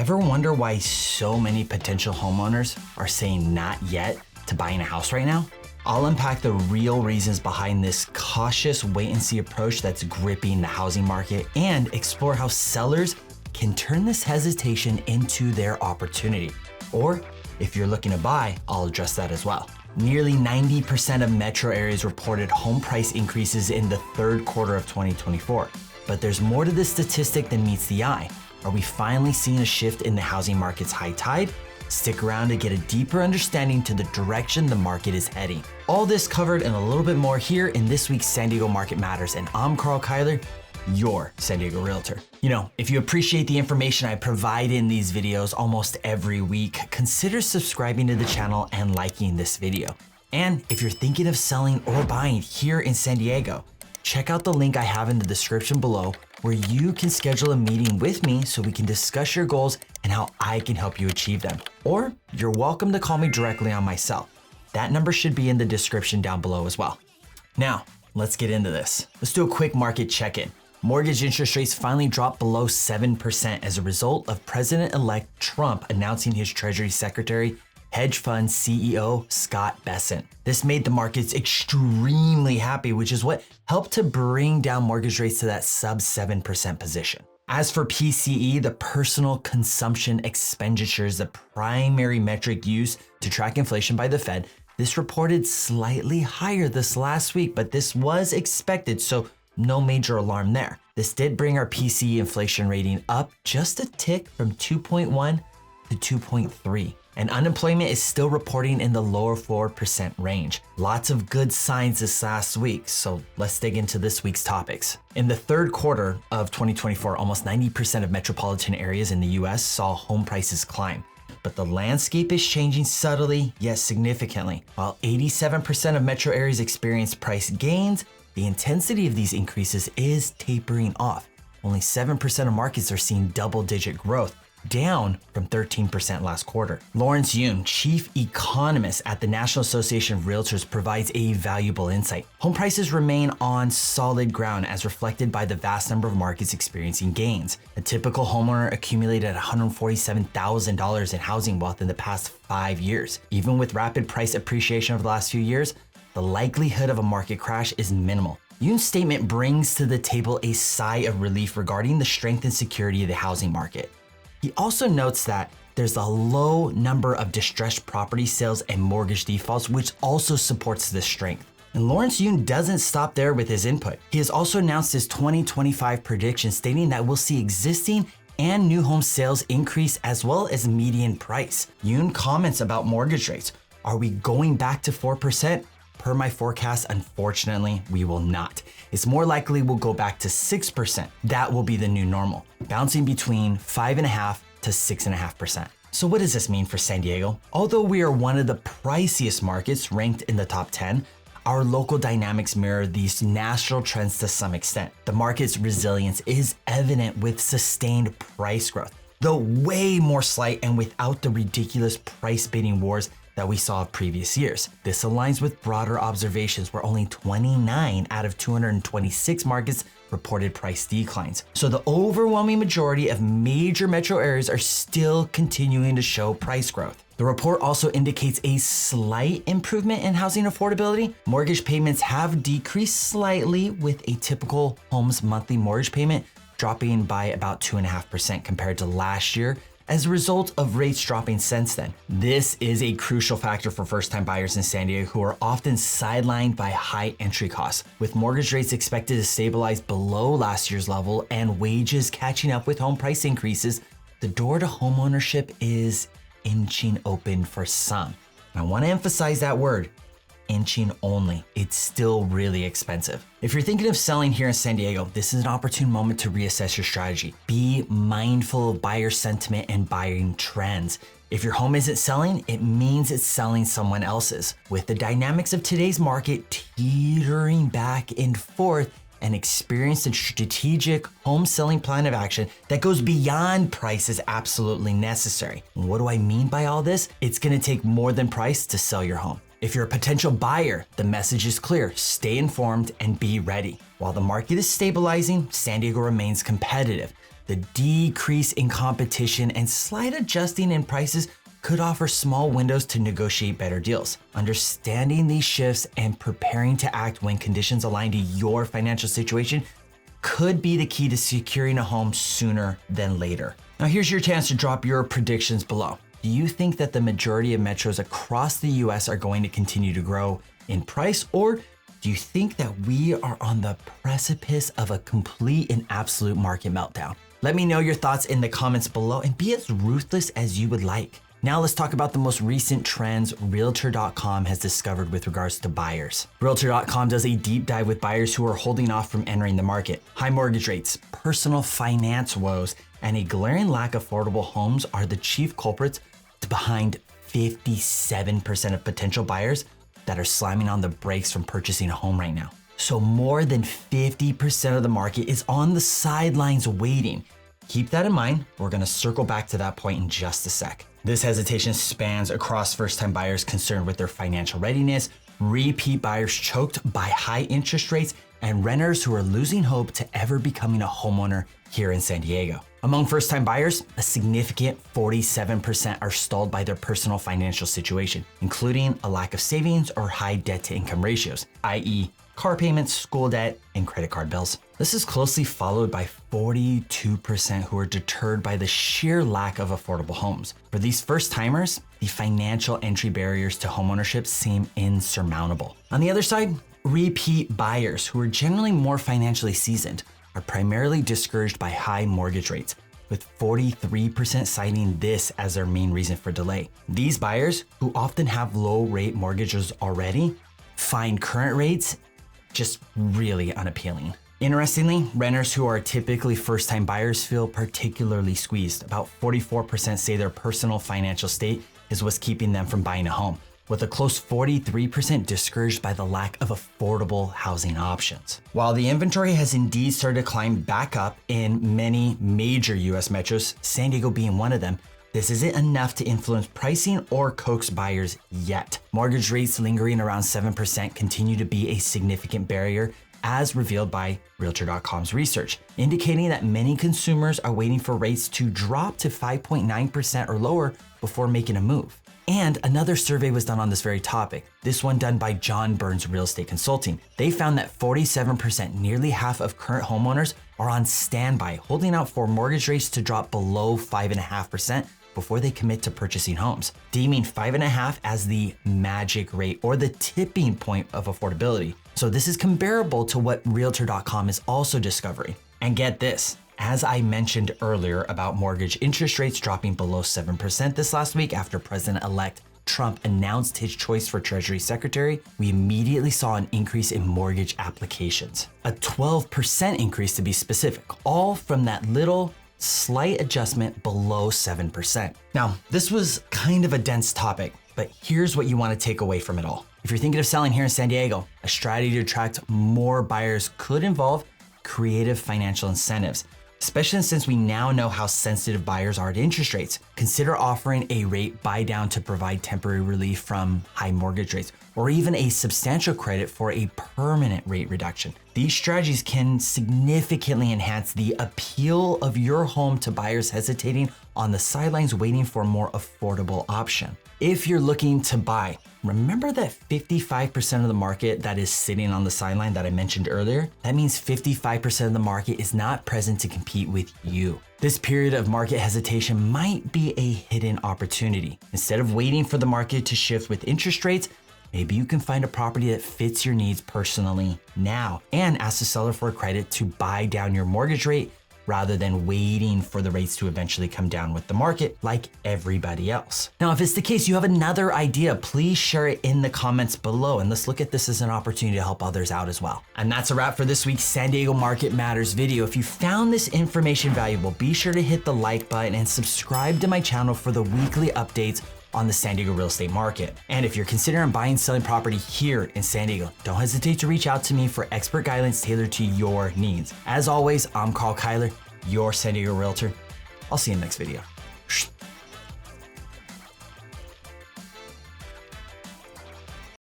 Ever wonder why so many potential homeowners are saying not yet to buying a house right now? I'll unpack the real reasons behind this cautious wait-and-see approach that's gripping the housing market and explore how sellers can turn this hesitation into their opportunity. Or if you're looking to buy, I'll address that as well. Nearly 90% of metro areas reported home price increases in the third quarter of 2024. But there's more to this statistic than meets the eye. Are we finally seeing a shift in the housing market's high tide? Stick around to get a deeper understanding to the direction the market is heading. All this covered and a little bit more here in this week's San Diego Market Matters, and I'm Karl Kyler, your San Diego Realtor. You know, if you appreciate the information I provide in these videos almost every week, consider subscribing to the channel and liking this video. And if you're thinking of selling or buying here in San Diego, check out the link I have in the description below where you can schedule a meeting with me so we can discuss your goals and how I can help you achieve them. Or you're welcome to call me directly on my cell. That number should be in the description down below as well. Now, let's get into this. Let's do a quick market check-in. Mortgage interest rates finally dropped below 7% as a result of President-elect Trump announcing his Treasury Secretary, hedge fund CEO Scott Bessent. This made the markets extremely happy, which is what helped to bring down mortgage rates to that sub 7% position. As for PCE, the personal consumption expenditures, the primary metric used to track inflation by the Fed, this reported slightly higher this last week, but this was expected, so no major alarm there. This did bring our PCE inflation rating up just a tick from 2.1 to 2.3. And unemployment is still reporting in the lower 4% range. Lots of good signs this last week, so let's dig into this week's topics. In the third quarter of 2024, almost 90% of metropolitan areas in the US saw home prices climb. But the landscape is changing subtly, yet significantly. While 87% of metro areas experienced price gains, the intensity of these increases is tapering off. Only 7% of markets are seeing double-digit growth, down from 13% last quarter. Lawrence Yun, chief economist at the National Association of Realtors, provides a valuable insight. Home prices remain on solid ground as reflected by the vast number of markets experiencing gains. A typical homeowner accumulated $147,000 in housing wealth in the past 5 years. Even with rapid price appreciation over the last few years, the likelihood of a market crash is minimal. Yun's statement brings to the table a sigh of relief regarding the strength and security of the housing market. He also notes that there's a low number of distressed property sales and mortgage defaults, which also supports this strength. And Lawrence Yun doesn't stop there with his input. He has also announced his 2025 prediction, stating that we'll see existing and new home sales increase as well as median price. Yun comments about mortgage rates. Are we going back to 4%? Per my forecast, unfortunately, we will not. It's more likely we'll go back to 6%. That will be the new normal, bouncing between 5.5% to 6.5%. So what does this mean for San Diego? Although we are one of the priciest markets ranked in the top 10, our local dynamics mirror these national trends to some extent. The market's resilience is evident with sustained price growth, though way more slight and without the ridiculous price bidding wars that we saw previous years. This aligns with broader observations where only 29 out of 226 markets reported price declines. So the overwhelming majority of major metro areas are still continuing to show price growth. The report also indicates a slight improvement in housing affordability. Mortgage payments have decreased slightly, with a typical home's monthly mortgage payment dropping by about 2.5% compared to last year, as a result of rates dropping since then. This is a crucial factor for first-time buyers in San Diego who are often sidelined by high entry costs. With mortgage rates expected to stabilize below last year's level and wages catching up with home price increases, the door to homeownership is inching open for some. And I want to emphasize that word, inching only. It's still really expensive. If you're thinking of selling here in San Diego, this is an opportune moment to reassess your strategy. Be mindful of buyer sentiment and buying trends. If your home isn't selling, it means it's selling someone else's. With the dynamics of today's market teetering back and forth, an experienced and strategic home selling plan of action that goes beyond price is absolutely necessary. And what do I mean by all this? It's gonna take more than price to sell your home. If you're a potential buyer, the message is clear: stay informed and be ready. While the market is stabilizing, San Diego remains competitive. The decrease in competition and slight adjusting in prices could offer small windows to negotiate better deals. Understanding these shifts and preparing to act when conditions align to your financial situation could be the key to securing a home sooner than later. Now here's your chance to drop your predictions below. Do you think that the majority of metros across the US are going to continue to grow in price, or do you think that we are on the precipice of a complete and absolute market meltdown? Let me know your thoughts in the comments below and be as ruthless as you would like. Now let's talk about the most recent trends Realtor.com has discovered with regards to buyers. Realtor.com does a deep dive with buyers who are holding off from entering the market. High mortgage rates, personal finance woes, and a glaring lack of affordable homes are the chief culprits behind 57% of potential buyers that are slamming on the brakes from purchasing a home right now. So more than 50% of the market is on the sidelines waiting. Keep that in mind. We're gonna circle back to that point in just a sec. This hesitation spans across first-time buyers concerned with their financial readiness, repeat buyers choked by high interest rates, and renters who are losing hope to ever becoming a homeowner here in San Diego. Among first-time buyers, a significant 47% are stalled by their personal financial situation, including a lack of savings or high debt-to-income ratios, i.e., car payments, school debt, and credit card bills. This is closely followed by 42% who are deterred by the sheer lack of affordable homes. For these first-timers, the financial entry barriers to homeownership seem insurmountable. On the other side, repeat buyers, who are generally more financially seasoned, are primarily discouraged by high mortgage rates, with 43% citing this as their main reason for delay. These buyers, who often have low-rate mortgages already, find current rates just really unappealing. Interestingly, renters who are typically first-time buyers feel particularly squeezed. About 44% say their personal financial state is what's keeping them from buying a home, with a close 43% discouraged by the lack of affordable housing options. While the inventory has indeed started to climb back up in many major US metros, San Diego being one of them, this isn't enough to influence pricing or coax buyers yet. Mortgage rates lingering around 7% continue to be a significant barrier, as revealed by Realtor.com's research, indicating that many consumers are waiting for rates to drop to 5.9% or lower before making a move. And another survey was done on this very topic, this one done by John Burns Real Estate Consulting. They found that 47%, nearly half of current homeowners, are on standby, holding out for mortgage rates to drop below 5.5% before they commit to purchasing homes, deeming 5.5 as the magic rate or the tipping point of affordability. So this is comparable to what Realtor.com is also discovering. And get this, as I mentioned earlier about mortgage interest rates dropping below 7% this last week after President-elect Trump announced his choice for Treasury Secretary, we immediately saw an increase in mortgage applications. A 12% increase to be specific, all from that little slight adjustment below 7%. Now, this was kind of a dense topic, but here's what you want to take away from it all. If you're thinking of selling here in San Diego, a strategy to attract more buyers could involve creative financial incentives, especially since we now know how sensitive buyers are to interest rates. Consider offering a rate buy down to provide temporary relief from high mortgage rates, or even a substantial credit for a permanent rate reduction. These strategies can significantly enhance the appeal of your home to buyers hesitating on the sidelines waiting for a more affordable option. If you're looking to buy, remember that 55% of the market that is sitting on the sideline that I mentioned earlier? That means 55% of the market is not present to compete with you. This period of market hesitation might be a hidden opportunity. Instead of waiting for the market to shift with interest rates, maybe you can find a property that fits your needs personally now and ask the seller for a credit to buy down your mortgage rate rather than waiting for the rates to eventually come down with the market like everybody else. Now, if it's the case, you have another idea, please share it in the comments below, and let's look at this as an opportunity to help others out as well. And that's a wrap for this week's San Diego Market Matters video. If you found this information valuable, be sure to hit the like button and subscribe to my channel for the weekly updates on the San Diego real estate market. And if you're considering buying and selling property here in San Diego, don't hesitate to reach out to me for expert guidance tailored to your needs. As always, I'm Karl Kyler, your San Diego Realtor. I'll see you in the next video.